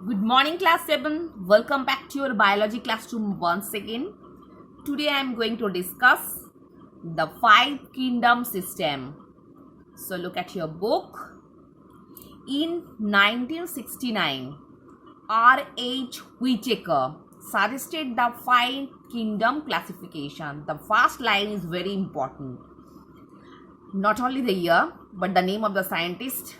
Good morning, class 7. Welcome back to your biology classroom once again. Today I am going to discuss the five kingdom system. So look at your book. In 1969, R.H. Whitaker suggested the five kingdom classification. The first line is very important. Not only the year, but the name of the scientist.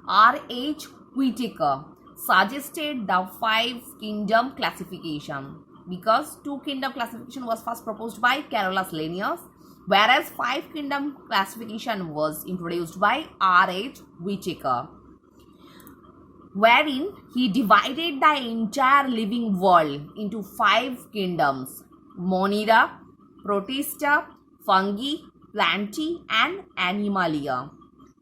R.H. Whitaker suggested the five kingdom classification because two kingdom classification was first proposed by Carolus Linnaeus, whereas five kingdom classification was introduced by R.H. Whitaker, wherein he divided the entire living world into five kingdoms: Monera, Protista, Fungi, Plantae, and Animalia.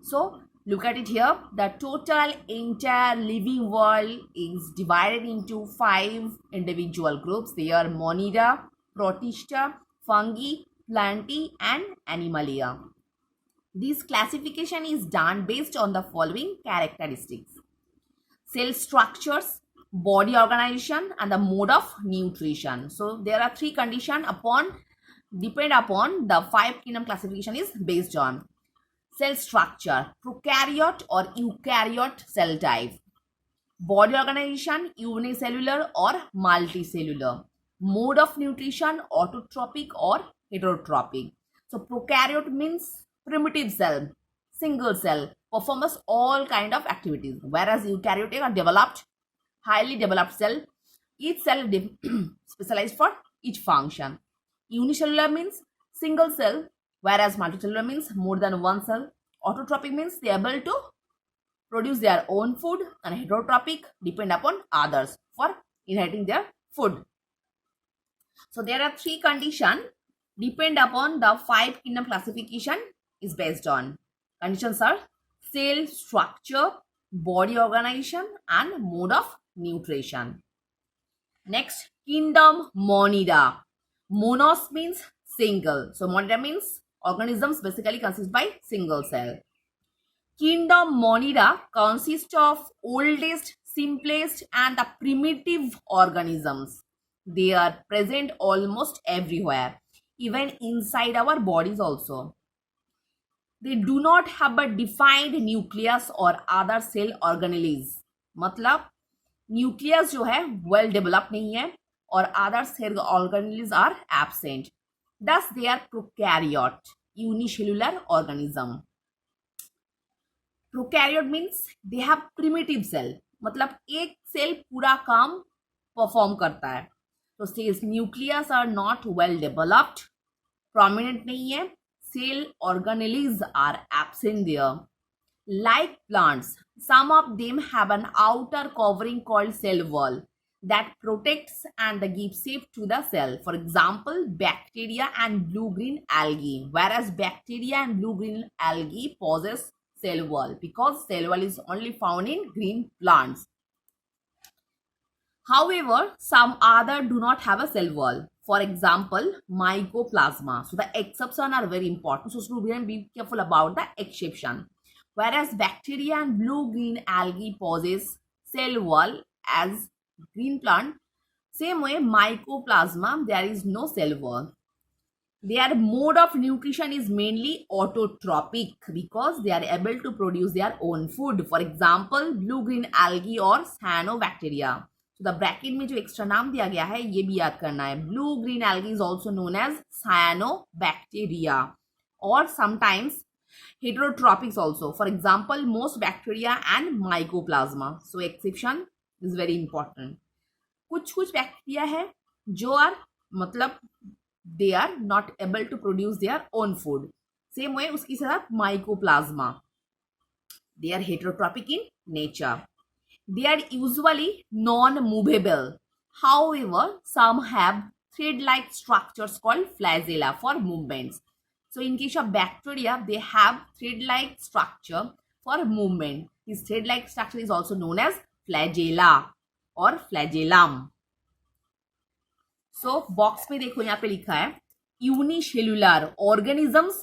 So look at it here. The total entire living world is divided into five individual groups. They are Monera, Protista, Fungi, Plantae, and Animalia. This classification is done based on the following characteristics: cell structures, body organization, and the mode of nutrition. So there are three conditions depend upon the five kingdom classification is based on. Cell structure, prokaryote or eukaryote cell type. Body organization, unicellular or multicellular. Mode of nutrition, autotrophic or heterotrophic. So prokaryote means primitive cell, single cell, performs all kind of activities, whereas eukaryotic are developed, highly developed cell. Each cell specialized for each function. Unicellular means single cell, whereas multicellular means more than one cell. Autotrophic means they are able to produce their own food, and heterotrophic depend upon others for inheriting their food. So there are three conditions depend upon the five kingdom classification is based on. Conditions are cell structure, body organization, and mode of nutrition. Next, kingdom Monera. Monos means single. So Monera means organisms basically consist by single cell. Kingdom Monera consists of oldest, simplest, and the primitive organisms. They are present almost everywhere, even inside our bodies also. They do not have a defined nucleus or other cell organelles. मतलब nucleus जो है well develop नहीं है और other cell organelles are absent. Thus, they are prokaryote, unicellular organism. Prokaryote means they have primitive cell. मतलब एक cell पूरा काम परफॉर्म करता है. तो cells nucleus are not well developed, prominent नहीं है. Cell organelles are absent there. Like plants, some of them have an outer covering called cell wall that protects and gives shape to the cell. For example, bacteria and blue-green algae. Whereas bacteria and blue-green algae possess cell wall because cell wall is only found in green plants. However, some other do not have a cell wall. For example, mycoplasma. So the exception are very important. So students, be careful about the exception. Whereas bacteria and blue-green algae possess cell wall as green plant, same way mycoplasma, there is no cell wall. Their mode of nutrition is mainly autotrophic because they are able to produce their own food. For example, blue-green algae or cyanobacteria. So the bracket में जो extra नाम दिया गया है ये भी याद करना है. Blue-green algae is also known as cyanobacteria or sometimes heterotropics also. For example, most bacteria and mycoplasma. So exception is very important. कुछ बैक्टीरिया है जो आर मतलब they are not able to produce their own food. Same way उसकी साथ mycoplasma. They are heterotropic in nature. They are usually non-movable. However, some have thread-like structures called flagella for movements. So in case of bacteria, they have thread-like structure for movement. This thread-like structure is also known as flagella or flagellum. So box में देखो यहाँ पे लिखा है unicellular organisms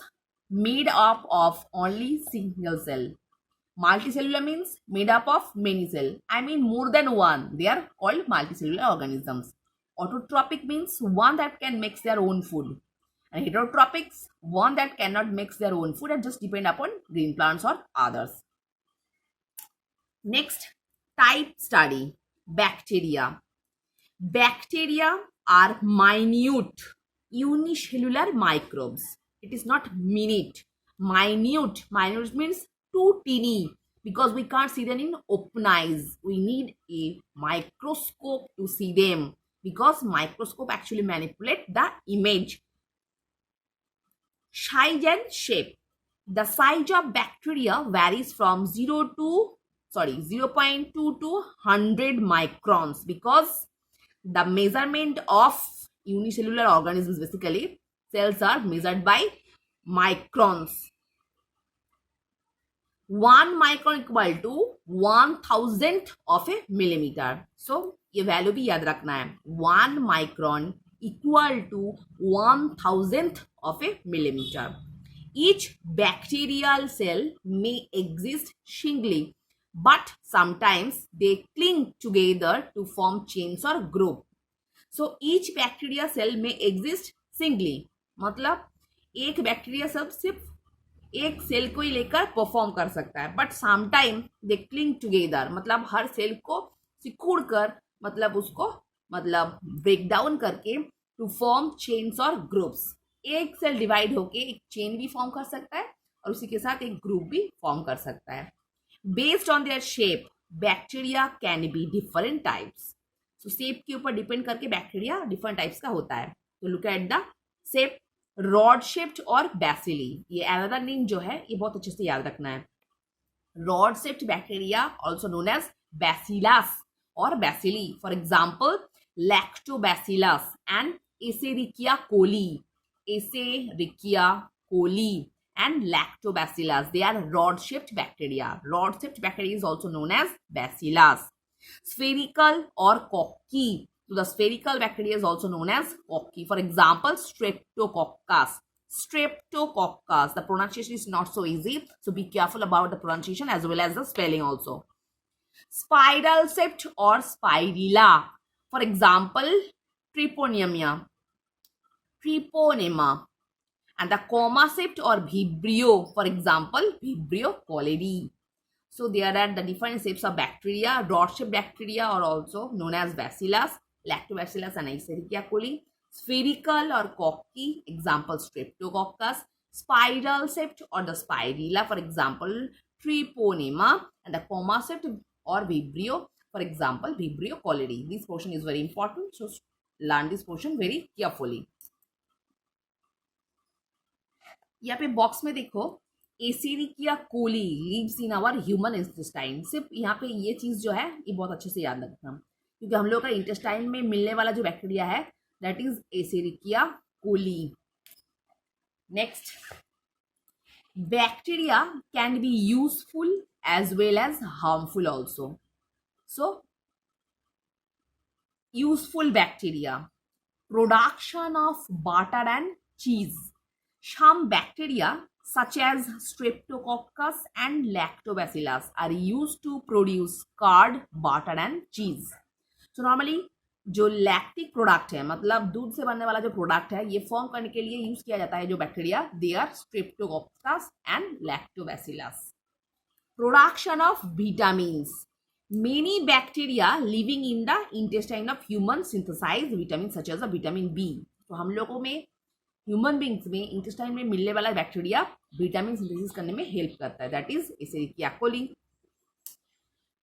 made up of only single cell. Multicellular means made up of many cells. I mean more than one. They are called multicellular organisms. Autotrophic means one that can mix their own food. And heterotrophics, one that cannot mix their own food and just depend upon green plants or others. Next, type study. Bacteria. Bacteria are minute unicellular microbes. It is not minute. Minute. Minute means too teeny because we can't see them in open eyes. We need a microscope to see them because microscope actually manipulate the image. Size and shape. The size of bacteria varies from 0.2 to 100 microns because the measurement of unicellular organisms, basically cells, are measured by microns. 1 micron equal to 1,000 of a millimeter. So ये value भी याद रखना है. 1 micron equal to 1,000th of a millimeter. Each bacterial cell may exist singly, but sometimes they cling together to form chains or group. So each bacteria cell may exist singly. मतलब एक bacteria सब सिर्फ एक cell को ही लेकर perform कर सकता है, but sometime they cling together, मतलब हर सेल को सिकुड़ कर, मतलब उसको मतलब ब्रेक डाउन करके टू फॉर्म चेन्स और ग्रुप्स. एक सेल डिवाइड होके एक चेन भी फॉर्म कर सकता है और उसी के साथ एक ग्रुप भी फॉर्म कर सकता है. Based on their shape bacteria can be different types. So shape के ऊपर डिपेंड करके बैक्टीरिया डिफरेंट टाइप्स का होता है. तो look at the shape. Rod shaped और बैसिली, ये अनदर नेम जो है ये बहुत अच्छे से याद रखना है. Rod shaped bacteria also known as bacillus और bacilli. For example lactobacillus and Escherichia coli. Escherichia coli and lactobacillus, they are rod shaped bacteria. Rod shaped bacteria is also known as bacillus. Spherical or cocky, so the spherical bacteria is also known as cocky. For example, streptococcus. Streptococcus, the pronunciation is not so easy, so be careful about the pronunciation as well as the spelling also. Spiral shaped or spirilla, for example Treponema. Treponema. And the comma shaped or vibrio, for example Vibrio cholerae. So there are the different shapes of bacteria. Rod shaped bacteria are also known as bacillus, lactobacillus and Escherichia coli. Spherical or cocky, example streptococcus. Spiral shaped or the spirilla, for example Treponema. And the comma shaped or vibrio, for example Vibrio cholerae. This portion is very important, so learn this portion very carefully. यहाँ पे box में देखो Escherichia coli lives in our human intestine. सिर्फ यहाँ पे ये चीज़ जो है ये बहुत अच्छे से याद रखना, क्योंकि हम लोग का इंटेस्टाइन में मिलने वाला जो बैक्टीरिया है that is Escherichia coli. Next, bacteria can be useful as well as harmful also. So useful bacteria, production of butter and cheese. Some bacteria such as Streptococcus and Lactobacillus are used to produce curd, butter and cheese. So normally जो lactic product है, मतलब दूध से बनने वाला जो product है, ये फॉर्म करने के लिए यूज किया जाता है जो bacteria, they are Streptococcus and Lactobacillus. Production of vitamins. Many bacteria living in the intestine of human synthesize vitamins such as the vitamin B. तो हम लोगों में ह्यूमन बींग्स में इंटेस्टाइन में मिलने वाला बैक्टीरिया विटामिन सिंथेसिस करने में हेल्प करता है, that is Escherichia coli.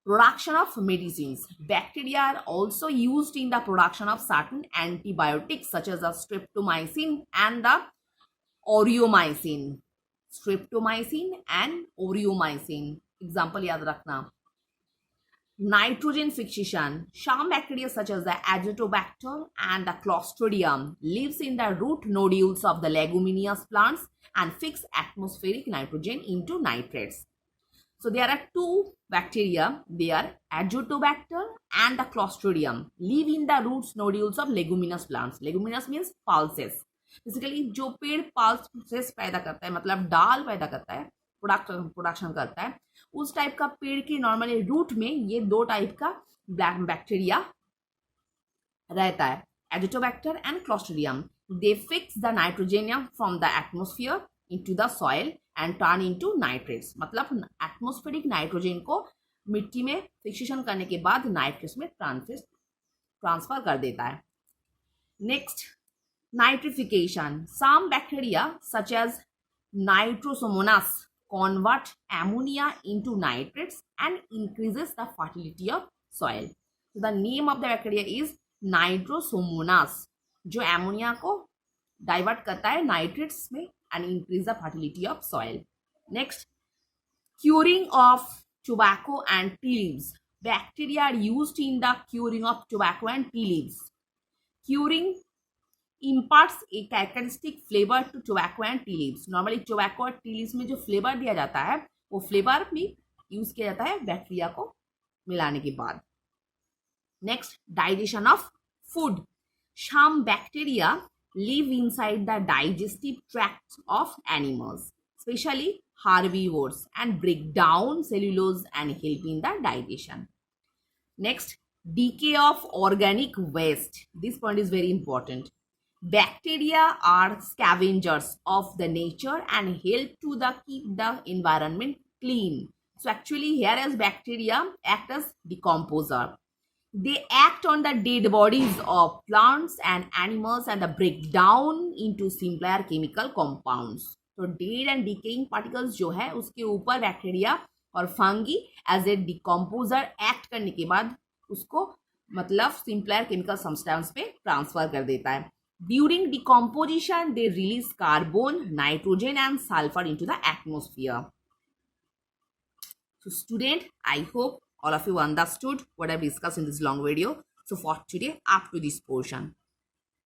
Production of medicine. Bacteria are also used in the production of certain antibiotics such as the streptomycin and the aureomycin. Streptomycin and aureomycin example याद रखना. Nitrogen fixation. Some bacteria such as the Azotobacter and the Clostridium lives in the root nodules of the leguminous plants and fix atmospheric nitrogen into nitrates. So there are two bacteria. They are Azotobacter and the Clostridium live in the root nodules of leguminous plants. Leguminous means pulses. Basically जो पेड़ pulses पैदा करता है, मतलब डाल पैदा करता है, प्रोडक्शन करता है, उस टाइप का पेड़ के नॉर्मली रूट में ये 2 टाइप का ब्लैक बैक्टीरिया रहता है, Azotobacter and Clostridium. They fix the nitrogen from the atmosphere into the soil and turn into nitrates. मतलब एटमोस्फेरिक नाइट्रोजन को मिट्टी में फिक्सेशन करने के बाद नाइट्रेट्स में ट्रांसफर कर देता है. Next, nitrification. Some bacteria such as Nitrosomonas convert ammonia into nitrates and increases the fertility of soil. So the name of the bacteria is Nitrosomonas, जो एमोनिया को डाइवर्ट करता है नाइट्रेट्स में and increase the fertility of soil. Next, curing of tobacco and tea leaves. Bacteria are used in the curing of tobacco and tea leaves. Curing imparts a characteristic flavor to tobacco and tea leaves. Normally tobacco और tea leaves में जो flavour दिया जाता है वो flavour भी use किया जाता है बैक्टीरिया को मिलाने के बाद. Next, digestion of food. Some bacteria live inside the digestive tract of animals, especially herbivores, and break down cellulose and help in the digestion. Next, decay of organic waste. This point is very important. Bacteria are scavengers of the nature and help to keep the environment clean. So actually here as bacteria act as decomposer. They act on the dead bodies of plants and animals and break down into simpler chemical compounds. So dead and decaying particles जो है उसके ऊपर bacteria और fungi as a decomposer act करने के बाद उसको मतलब सिंपलर केमिकल सब्सटेंस पे ट्रांसफर कर देता है. During decomposition, they release carbon, nitrogen and sulfur into the atmosphere. So student, I hope all of you understood what I've discussed in this long video. So for today, up to this portion.